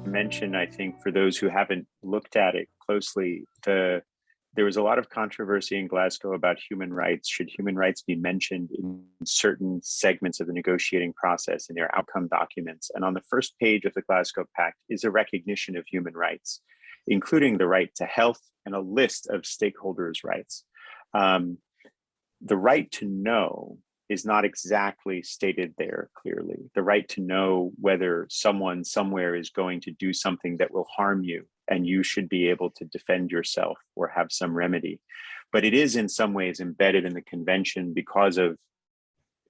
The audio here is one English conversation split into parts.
Mention, I think, for those who haven't looked at it closely, there was a lot of controversy in Glasgow about human rights. Should human rights be mentioned in certain segments of the negotiating process in their outcome documents? And on the first page of the Glasgow Pact is a recognition of human rights, including the right to health and a list of stakeholders' rights. The right to know is not exactly stated there clearly. The right to know whether someone somewhere is going to do something that will harm you and you should be able to defend yourself or have some remedy. But it is in some ways embedded in the convention because of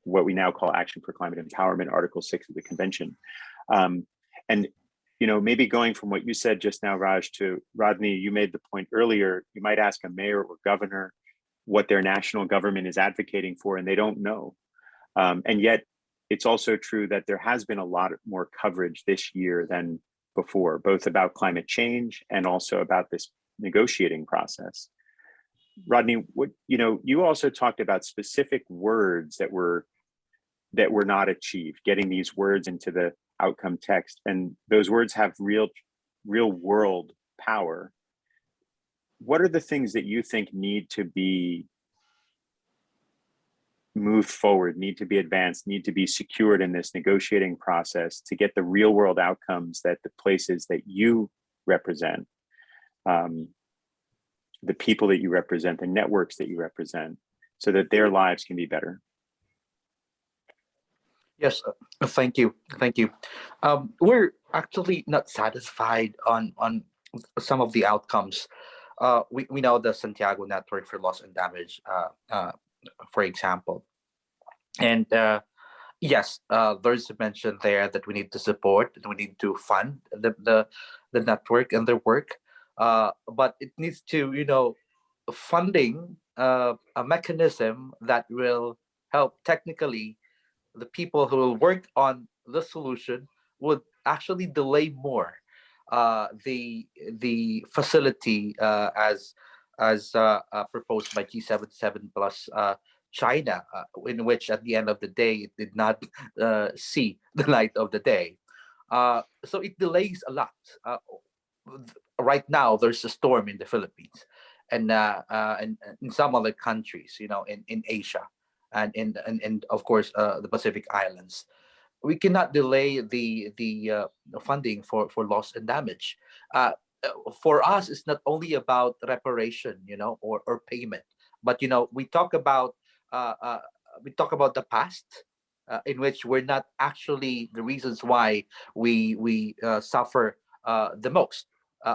what we now call Action for Climate Empowerment, Article 6 of the convention. And maybe going from what you said just now, Raj, to Rodney, you made the point earlier, you might ask a mayor or governor what their national government is advocating for, and they don't know. And yet, it's also true that there has been a lot more coverage this year than before, both about climate change and also about this negotiating process. Rodney, you also talked about specific words that were not achieved, getting these words into the outcome text, and those words have real world power. What are the things that you think need to be moved forward, need to be advanced, need to be secured in this negotiating process to get the real world outcomes that the places that you represent, the people that you represent, the networks that you represent, so that their lives can be better? Yes, thank you. We're actually not satisfied on some of the outcomes. We know the Santiago Network for Loss and Damage, for example. And yes, there's a mention there that we need to support, and we need to fund the network and their work. But it needs to, funding a mechanism that will help technically the people who will work on the solution would actually delay more the facility as proposed by G77 plus China, in which at the end of the day it did not see the light of the day. So it delays a lot. Right now, there's a storm in the Philippines, and in some other countries, in Asia, and of course the Pacific Islands. We cannot delay the funding for loss and damage. For us, it's not only about reparation, or payment, but we talk about the past, in which we're not actually the reasons why we suffer the most.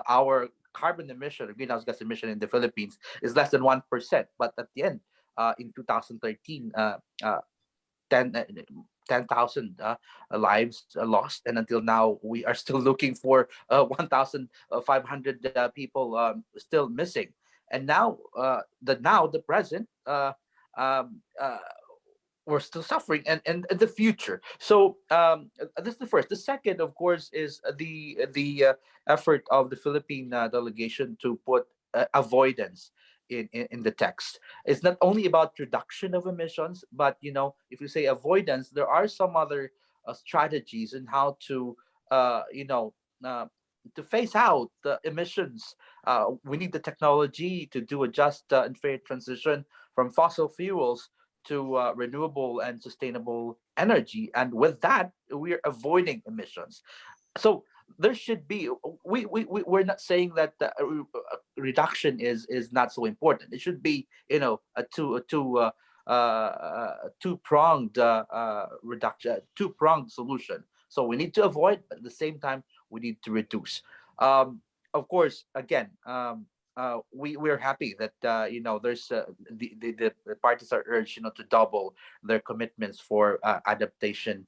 Our carbon emission, greenhouse gas emission in the Philippines is less than 1%, but at the end, in 2013, 10,000 lives lost, and until now we are still looking for 1,500 people still missing. And now the present, we're still suffering, and the future. So this is the first. The second, of course, is the effort of the Philippine delegation to put avoidance in the text. It's not only about reduction of emissions, but if you say avoidance, there are some other strategies in how to to phase out the emissions. We need the technology to do a just and fair transition from fossil fuels to renewable and sustainable energy, and with that, we're avoiding emissions. So there should be. We're not saying that the reduction is not so important. It should be a two-pronged reduction, two-pronged solution. So we need to avoid, but at the same time we need to reduce. Of course, again, we're happy that there's the parties are urged to double their commitments for adaptation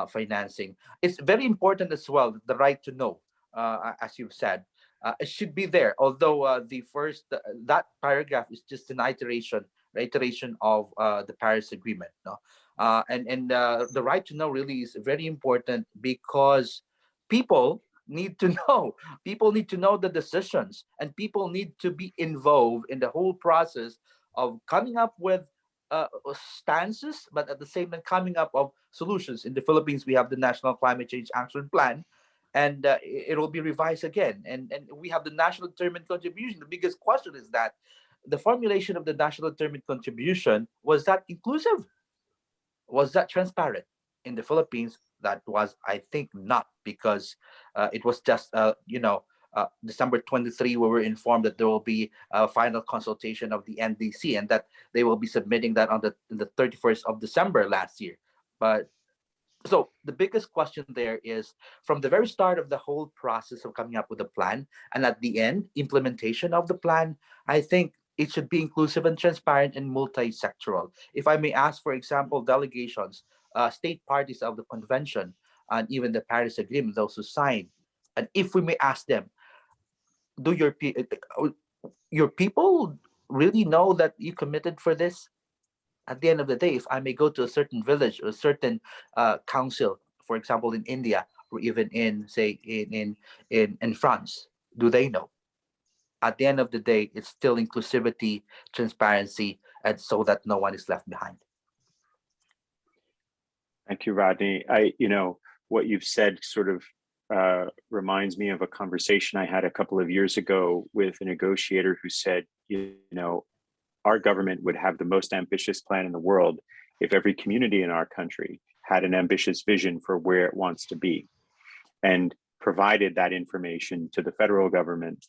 financing. It's very important as well, the right to know, as you've said. It should be there, although the first that paragraph is just an reiteration of the Paris Agreement. And the right to know really is very important, because people need to know. People need to know the decisions, and people need to be involved in the whole process of coming up with stances, but at the same time coming up of solutions. In the Philippines, we have the National Climate Change Action Plan, and it will be revised again. And we have the national determined contribution. The biggest question is that the formulation of the national determined contribution, was that inclusive? Was that transparent? In the Philippines, that was, I think, not, because it was just December 23, we were informed that there will be a final consultation of the NDC, and that they will be submitting that on the 31st of December last year. But so the biggest question there is, from the very start of the whole process of coming up with a plan, and at the end, implementation of the plan, I think it should be inclusive and transparent and multi-sectoral. If I may ask, for example, delegations, state parties of the convention, and even the Paris Agreement, those who signed, and if we may ask them, do your people really know that you committed for this? At the end of the day, if I may go to a certain village or a certain council, for example, in India, or even in, say, in France, do they know? At the end of the day, it's still inclusivity, transparency, and so that no one is left behind. Thank you, Rodney. What you've said sort of reminds me of a conversation I had a couple of years ago with a negotiator who said, our government would have the most ambitious plan in the world if every community in our country had an ambitious vision for where it wants to be and provided that information to the federal government.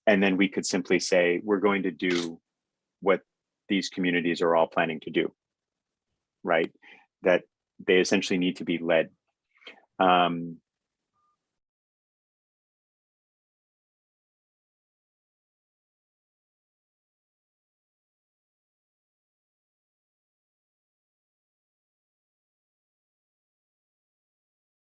And then we could simply say, we're going to do what these communities are all planning to do, right? That they essentially need to be led.